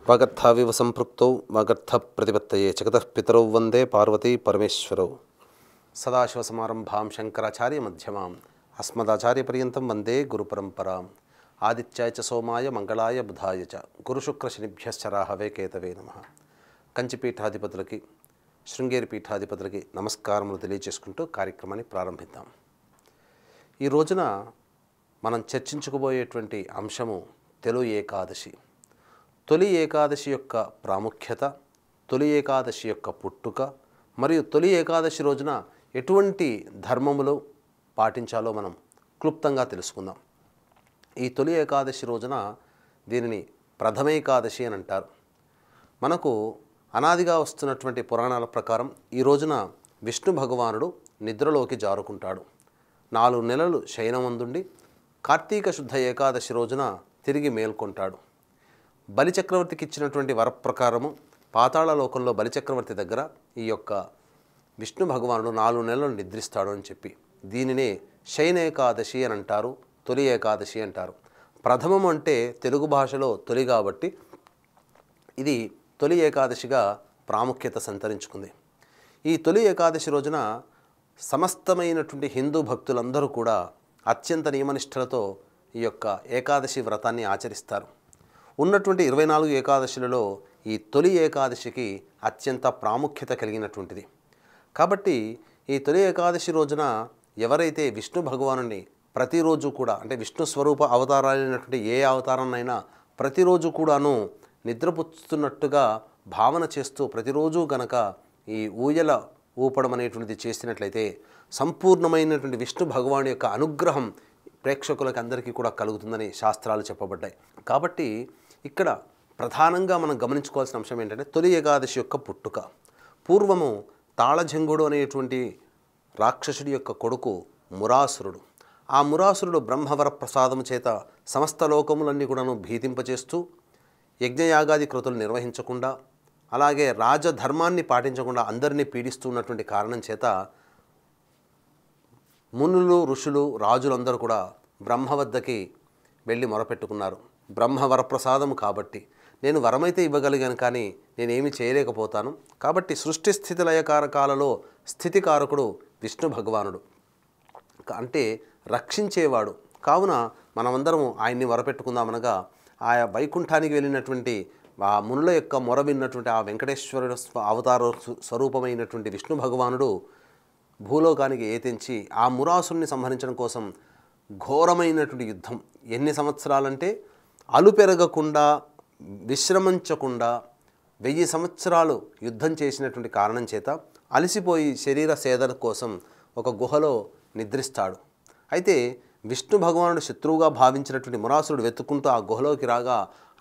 వాగర్థావివ సంపృక్తౌ వాగర్థ ప్రతిపత్తయే జగతః పితరౌ వందే పార్వతీ పరమేశ్వరౌ. సదాశివసమారంభాం శంకరాచార్య మధ్యమాం అస్మదాచార్యపర్యంతం వందే గురుపరంపరాం. ఆదిత్యాయ చ సోమాయ మంగళాయ బుధాయ చ గురుశుక్రశనిభ్యశ్చ రాహవే కేతవే నమః. కంచిపీఠాధిపతులకి, శృంగేరి పీఠాధిపతులకి నమస్కారములు తెలియజేసుకుంటూ కార్యక్రమాన్ని ప్రారంభిద్దాం. ఈ రోజున మనం చర్చించుకోబోయేటువంటి అంశము తొలి ఏకాదశి. తొలి ఏకాదశి యొక్క ప్రాముఖ్యత, తొలి ఏకాదశి యొక్క పుట్టుక మరియు తొలి ఏకాదశి రోజున ఎటువంటి ధర్మములు పాటించాలో మనం క్లుప్తంగా తెలుసుకుందాం. ఈ తొలి ఏకాదశి రోజున దీనిని ప్రథమేకాదశి అని అంటారు. మనకు అనాదిగా వస్తున్నటువంటి పురాణాల ప్రకారం ఈ రోజున విష్ణు భగవానుడు నిద్రలోకి జారుకుంటాడు. 4 నెలలు శయనమందుండి కార్తీక శుద్ధ ఏకాదశి రోజున తిరిగి మేల్కొంటాడు. బలిచక్రవర్తికి ఇచ్చినటువంటి వరప్రకారము పాతాళ లోకంలో బలిచక్రవర్తి దగ్గర ఈ యొక్క విష్ణు భగవానుడు 4 నెలలు నిద్రిస్తాడు అని చెప్పి దీనినే శయనేకాదశి అని అంటారు, తొలి ఏకాదశి అంటారు. ప్రథమం అంటే తెలుగు భాషలో తొలి కాబట్టి ఇది తొలి ఏకాదశిగా ప్రాముఖ్యత సంతరించుకుంది. ఈ తొలి ఏకాదశి రోజున సమస్తమైనటువంటి హిందూ భక్తులందరూ కూడా అత్యంత నియమనిష్టలతో ఈ యొక్క ఏకాదశి వ్రతాన్ని ఆచరిస్తారు. ఉన్నటువంటి 24 ఏకాదశులలో ఈ తొలి ఏకాదశికి అత్యంత ప్రాముఖ్యత కలిగినటువంటిది. కాబట్టి ఈ తొలి ఏకాదశి రోజున ఎవరైతే విష్ణు భగవానుని ప్రతిరోజు కూడా, అంటే విష్ణు స్వరూప అవతారాలైనటువంటి ఏ అవతారాన్నైనా ప్రతిరోజు కూడాను నిద్రపుచ్చుతున్నట్టుగా భావన చేస్తూ ప్రతిరోజు గనక ఈ ఊయల ఊపడం అనేటువంటిది చేసినట్లయితే సంపూర్ణమైనటువంటి విష్ణు భగవాను యొక్క అనుగ్రహం ప్రేక్షకులకు అందరికీ కూడా కలుగుతుందని శాస్త్రాలు చెప్పబడ్డాయి. కాబట్టి ఇక్కడ ప్రధానంగా మనం గమనించుకోవాల్సిన అంశం ఏంటంటే తొలి ఏకాదశి యొక్క పుట్టుక. పూర్వము తాళజంగుడు అనేటువంటి రాక్షసుడి యొక్క కొడుకు మురాసురుడు. ఆ మురాసురుడు బ్రహ్మవర ప్రసాదము చేత సమస్త లోకములన్నీ కూడాను భీతింపచేస్తూ యజ్ఞయాగాది కృతులు నిర్వహించకుండా, అలాగే రాజధర్మాన్ని పాటించకుండా అందరినీ పీడిస్తున్నటువంటి కారణం చేత మునులు, ఋషులు, రాజులందరూ కూడా బ్రహ్మ వద్దకి వెళ్ళి మొరపెట్టుకున్నారు. బ్రహ్మ వరప్రసాదము కాబట్టి నేను వరమైతే ఇవ్వగలిగాను, కానీ నేనేమి చేయలేకపోతాను. కాబట్టి సృష్టి స్థితి లయకారకాలలో స్థితికారకుడు విష్ణు భగవానుడు, అంటే రక్షించేవాడు. కావున మనమందరం ఆయన్ని వరపెట్టుకుందామనగా ఆయా వైకుంఠానికి వెళ్ళినటువంటి ఆ మునుల యొక్క మొర విన్నటువంటి ఆ వెంకటేశ్వరుడు అవతార స్వరూపమైనటువంటి విష్ణు భగవానుడు భూలోకానికి ఏతించి ఆ మురాసుని సంహరించడం కోసం ఘోరమైనటువంటి యుద్ధం, ఎన్ని సంవత్సరాలంటే అలుపెరగకుండా విశ్రమించకుండా 1000 సంవత్సరాలు యుద్ధం చేసినటువంటి కారణం చేత అలసిపోయి శరీర సేదన కోసం ఒక గుహలో నిద్రిస్తాడు. అయితే విష్ణు భగవానుడు శత్రువుగా భావించినటువంటి మురాసురుడు వెతుక్కుంటూ ఆ గుహలోకి రాగా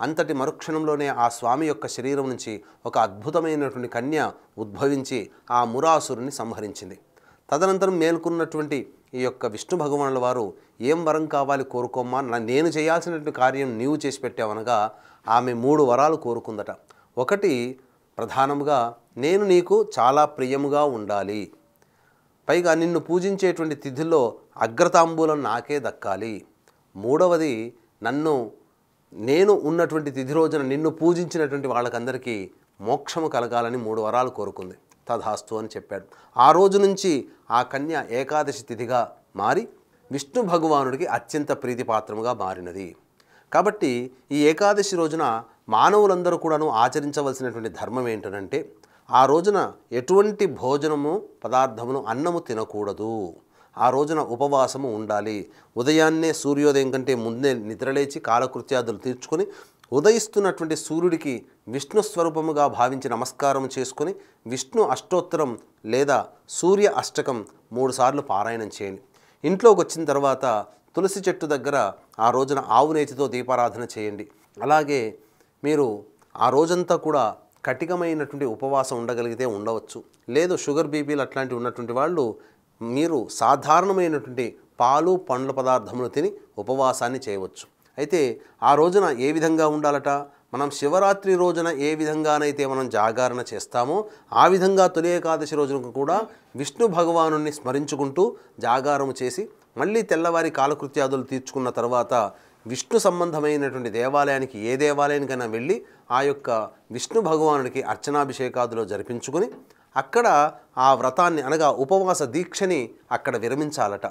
అంతటి మరుక్షణంలోనే ఆ స్వామి యొక్క శరీరం నుంచి ఒక అద్భుతమైనటువంటి కన్య ఉద్భవించి ఆ మురాసురుని సంహరించింది. తదనంతరం మేల్కొన్నటువంటి ఈ యొక్క విష్ణు భగవానుల వారు ఏం వరం కావాలి కోరుకోమ్మా, నేను చేయాల్సినటువంటి కార్యం నీవు చేసి పెట్టావనగా ఆమె 3 వరాలు కోరుకుందట. ఒకటి ప్రధానముగా, నేను నీకు చాలా ప్రియముగా ఉండాలి, పైగా నిన్ను పూజించేటువంటి తిథుల్లో అగ్రతాంబూలం నాకే దక్కాలి. మూడవది, నేను ఉన్నటువంటి తిథి రోజున నిన్ను పూజించినటువంటి వాళ్ళకందరికీ మోక్షము కలగాలని 3 వరాలు కోరుకుంది. తథాస్తు అని చెప్పాడు. ఆ రోజు నుంచి ఆ కన్య ఏకాదశి తిథిగా మారి విష్ణు భగవానుడికి అత్యంత ప్రీతిపాత్రముగా మారినది. కాబట్టి ఈ ఏకాదశి రోజున మానవులందరూ కూడాను ఆచరించవలసినటువంటి ధర్మం ఏంటంటే ఆ రోజున ఎటువంటి భోజనము పదార్థమును అన్నము తినకూడదు. ఆ రోజున ఉపవాసము ఉండాలి. ఉదయాన్నే సూర్యోదయం కంటే ముందే నిద్రలేచి కాలకృత్యాదులు తీర్చుకొని ఉదయిస్తున్నటువంటి సూర్యుడికి విష్ణు స్వరూపముగా భావించి నమస్కారం చేసుకొని విష్ణు అష్టోత్తరం లేదా సూర్య అష్టకం 3 సార్లు పారాయణం చేయండి. ఇంట్లోకి వచ్చిన తర్వాత తులసి చెట్టు దగ్గర ఆ రోజున ఆవు నేతితో దీపారాధన చేయండి. అలాగే మీరు ఆ రోజంతా కూడా కఠినమైనటువంటి ఉపవాసం ఉండగలిగితే ఉండవచ్చు. లేదు షుగర్ బీపీలు అట్లాంటివి ఉన్నటువంటి వాళ్ళు మీరు సాధారణమైనటువంటి పాలు పండ్ల పదార్థములు తిని ఉపవాసాన్ని చేయవచ్చు. అయితే ఆ రోజున ఏ విధంగా ఉండాలట, మనం శివరాత్రి రోజున ఏ విధంగానైతే మనం జాగరణ చేస్తామో ఆ విధంగా తొలి ఏకాదశి రోజున కూడా విష్ణు భగవానుని స్మరించుకుంటూ జాగారము చేసి మళ్ళీ తెల్లవారి కాలకృత్యాదులు తీర్చుకున్న తర్వాత విష్ణు సంబంధమైనటువంటి దేవాలయానికి ఏ దేవాలయానికైనా వెళ్ళి ఆ యొక్క విష్ణు భగవానుడికి అర్చనాభిషేకాదులు జరిపించుకొని అక్కడ ఆ వ్రతాన్ని అనగా ఉపవాస దీక్షని అక్కడ విరమించాలట.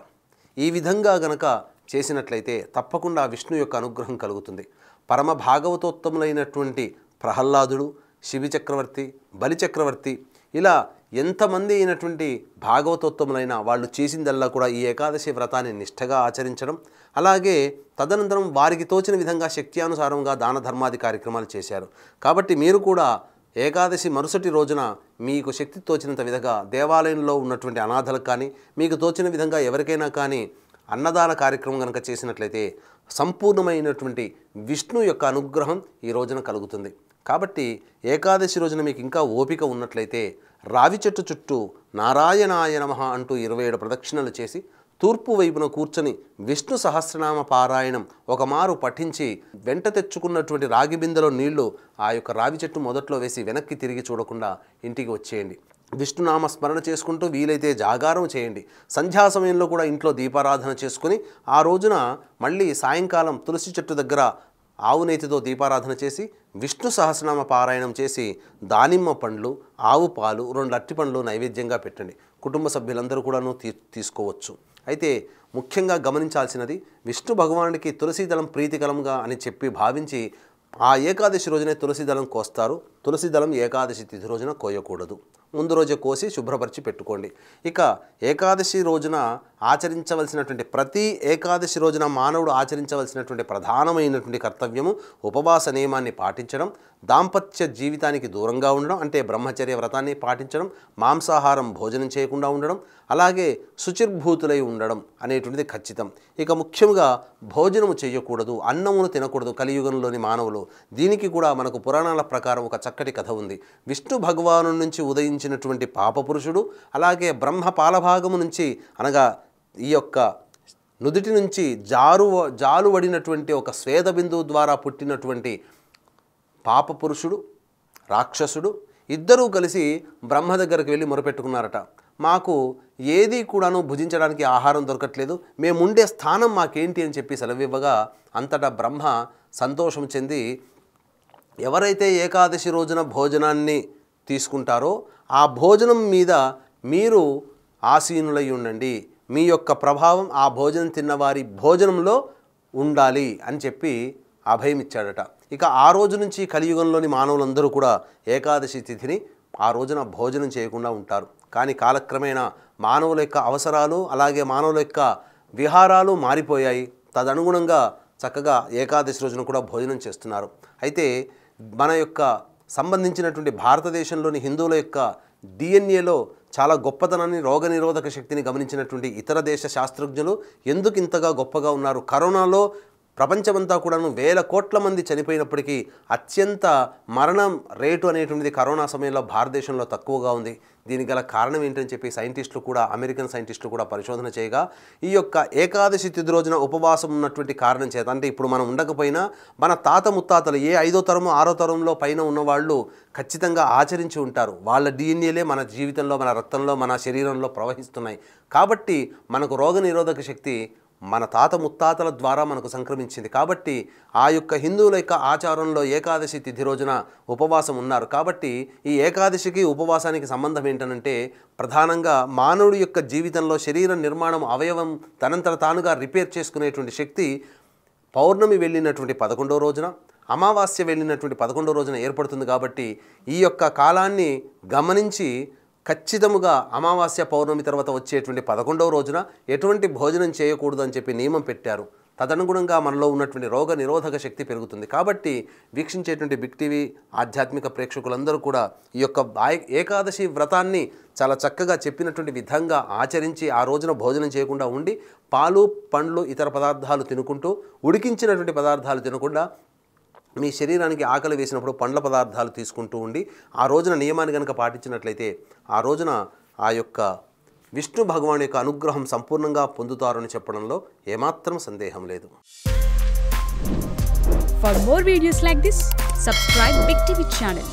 ఈ విధంగా గనక చేసినట్లయితే తప్పకుండా విష్ణు యొక్క అనుగ్రహం కలుగుతుంది. పరమ భాగవతోత్తములైనటువంటి ప్రహ్లాదుడు, శిబి చక్రవర్తి, బలి చక్రవర్తి ఇలా ఎంతమంది అయినటువంటి భాగవతోత్తములైన వాళ్ళు చేసిందల్లా కూడా ఈ ఏకాదశి వ్రతాన్ని నిష్ఠగా ఆచరించడం, అలాగే తదనంతరం వారికి తోచిన విధంగా శక్త్యానుసారంగా దాన ధర్మాది కార్యక్రమాలు చేశారు. కాబట్టి మీరు కూడా ఏకాదశి మరుసటి రోజున మీకు శక్తి తోచినంత విధంగా దేవాలయంలో ఉన్నటువంటి అనాథలకు కానీ మీకు తోచిన విధంగా ఎవరికైనా కానీ అన్నదాన కార్యక్రమం కనుక చేసినట్లయితే సంపూర్ణమైనటువంటి విష్ణు యొక్క అనుగ్రహం ఈ రోజున కలుగుతుంది. కాబట్టి ఏకాదశి రోజున మీకు ఇంకా ఓపిక ఉన్నట్లయితే రావి చెట్టు చుట్టూ నారాయణాయ నమః అంటూ 27 ప్రదక్షిణలు చేసి తూర్పు వైపున కూర్చొని విష్ణు సహస్రనామ పారాయణం ఒకమారు పఠించి వెంట తెచ్చుకున్నటువంటి రాగి బిందెలో నీళ్లు ఆ యొక్క రావి చెట్టు మొదట్లో వేసి వెనక్కి తిరిగి చూడకుండా ఇంటికి వచ్చేయండి. విష్ణునామ స్మరణ చేసుకుంటూ వీలైతే జాగారం చేయండి. సంధ్యా సమయంలో కూడా ఇంట్లో దీపారాధన చేసుకుని ఆ రోజున మళ్ళీ సాయంకాలం తులసి చెట్టు దగ్గర ఆవు నేతితో దీపారాధన చేసి విష్ణు సహస్రనామ పారాయణం చేసి దానిమ్మ పండ్లు, ఆవు పాలు, 2 అరటి పండ్లు నైవేద్యంగా పెట్టండి. కుటుంబ సభ్యులందరూ కూడాను తీసుకోవచ్చు. అయితే ముఖ్యంగా గమనించాల్సినది విష్ణు భగవానుడికి తులసీదళం ప్రీతికరంగా అని చెప్పి భావించి ఆ ఏకాదశి రోజునే తులసీదళం కోస్తారు. తులసీదళం ఏకాదశి తిథి రోజున కోయకూడదు. ముందు రోజే కోసి శుభ్రపరిచి పెట్టుకోండి. ఇక ఏకాదశి రోజున ఆచరించవలసినటువంటి ప్రతి ఏకాదశి రోజున మానవుడు ఆచరించవలసినటువంటి ప్రధానమైనటువంటి కర్తవ్యము ఉపవాస నియమాన్ని పాటించడం, దాంపత్య జీవితానికి దూరంగా ఉండడం అంటే బ్రహ్మచర్య వ్రతాన్ని పాటించడం, మాంసాహారం భోజనం చేయకుండా ఉండడం, అలాగే శుచిర్భూతులై ఉండడం అనేటువంటిది ఖచ్చితం. ఇక ముఖ్యంగా భోజనము చేయకూడదు, అన్నమును తినకూడదు కలియుగంలోని మానవులు. దీనికి కూడా మనకు పురాణాల ప్రకారం ఒక చక్కటి కథ ఉంది. విష్ణు భగవాను నుంచి ఉదయించినటువంటి పాపపురుషుడు, అలాగే బ్రహ్మ పాలభాగము నుంచి అనగా ఈ యొక్క నుదిటి నుంచి జాలువడినటువంటి ఒక స్వేద బిందువు ద్వారా పుట్టినటువంటి పాపపురుషుడు, రాక్షసుడు ఇద్దరూ కలిసి బ్రహ్మ దగ్గరికి వెళ్ళి మొరపెట్టుకున్నారట. మాకు ఏది కూడాను భుజించడానికి ఆహారం దొరకట్లేదు, మేముండే స్థానం మాకేంటి అని చెప్పి సెలవివ్వగా అంతటా బ్రహ్మ సంతోషం చెంది ఎవరైతే ఏకాదశి రోజున భోజనాన్ని తీసుకుంటారో ఆ భోజనం మీద మీరు ఆసీనులై ఉండండి, మీ యొక్క ప్రభావం ఆ భోజనం తిన్నవారి భోజనంలో ఉండాలి అని చెప్పి అభయం ఇచ్చాడట. ఇక ఆ రోజు నుంచి కలియుగంలోని మానవులందరూ కూడా ఏకాదశి తిథిని ఆ రోజున భోజనం చేయకుండా ఉంటారు. కానీ కాలక్రమేణా మానవుల యొక్క అవసరాలు అలాగే మానవుల యొక్క విహారాలు మారిపోయాయి. తదనుగుణంగా చక్కగా ఏకాదశి రోజున కూడా భోజనం చేస్తున్నారు. అయితే మన యొక్క సంబంధించినటువంటి భారతదేశంలోని హిందువుల యొక్క డిఎన్ఏలో చాలా గొప్పతనాన్ని, రోగనిరోధక శక్తిని గమనించినటువంటి ఇతర దేశ శాస్త్రజ్ఞులు ఎందుకు ఇంతగా గొప్పగా ఉన్నారు, కరోనాలో ప్రపంచమంతా కూడాను 1000 కోట్ల మంది చనిపోయినప్పటికీ అత్యంత మరణం రేటు అనేటువంటిది కరోనా సమయంలో భారతదేశంలో తక్కువగా ఉంది. దీనికి గల కారణం ఏంటని చెప్పి సైంటిస్టులు కూడా, అమెరికన్ సైంటిస్టులు కూడా పరిశోధన చేయగా ఈ యొక్క ఏకాదశి తిథి రోజున ఉపవాసం ఉన్నటువంటి కారణం చేత, అంటే ఇప్పుడు మనం ఉండకపోయినా మన తాత ముత్తాతలు ఏ 5వ తరము 6వ తరంలో పైన ఉన్నవాళ్ళు ఖచ్చితంగా ఆచరించి ఉంటారు. వాళ్ళ డిఎన్ఏలే మన జీవితంలో, మన రక్తంలో, మన శరీరంలో ప్రవహిస్తున్నాయి. కాబట్టి మనకు రోగనిరోధక శక్తి మన తాత ముత్తాతల ద్వారా మనకు సంక్రమించింది. కాబట్టి ఆ యొక్క హిందువుల యొక్క ఆచారంలో ఏకాదశి తిథి రోజున ఉపవాసం ఉన్నారు. కాబట్టి ఈ ఏకాదశికి ఉపవాసానికి సంబంధం ఏంటనంటే ప్రధానంగా మానవుడి యొక్క జీవితంలో శరీర నిర్మాణం, అవయవం తనంతట తానుగా రిపేర్ చేసుకునేటువంటి శక్తి పౌర్ణమి వెళ్ళినటువంటి 11వ రోజున, అమావాస్య వెళ్ళినటువంటి 11వ రోజున ఏర్పడుతుంది. కాబట్టి ఈ యొక్క కాలాన్ని గమనించి ఖచ్చితముగా అమావాస్య పౌర్ణమి తర్వాత వచ్చేటువంటి 11వ రోజున ఎటువంటి భోజనం చేయకూడదు అని చెప్పి నియమం పెట్టారు. తదనుగుణంగా మనలో ఉన్నటువంటి రోగ నిరోధక శక్తి పెరుగుతుంది. కాబట్టి వీక్షించేటువంటి బిగ్ టీవీ ఆధ్యాత్మిక ప్రేక్షకులందరూ కూడా ఈ యొక్క ఏకాదశి వ్రతాన్ని చాలా చక్కగా చెప్పినటువంటి విధంగా ఆచరించి ఆ రోజున భోజనం చేయకుండా ఉండి పాలు, పండ్లు, ఇతర పదార్థాలు తినుకుంటూ, ఉడికించినటువంటి పదార్థాలు తినకుండా మీ శరీరానికి ఆకలి వేసినప్పుడు పండ్ల పదార్థాలు తీసుకుంటూ ఉండి ఆ రోజున నియమాన్ని కనుక పాటించినట్లయితే ఆ రోజున ఆ యొక్క విష్ణు భగవాన్ యొక్క అనుగ్రహం సంపూర్ణంగా పొందుతారని చెప్పడంలో ఏమాత్రం సందేహం లేదు. For more videos like this, subscribe Big TV channel.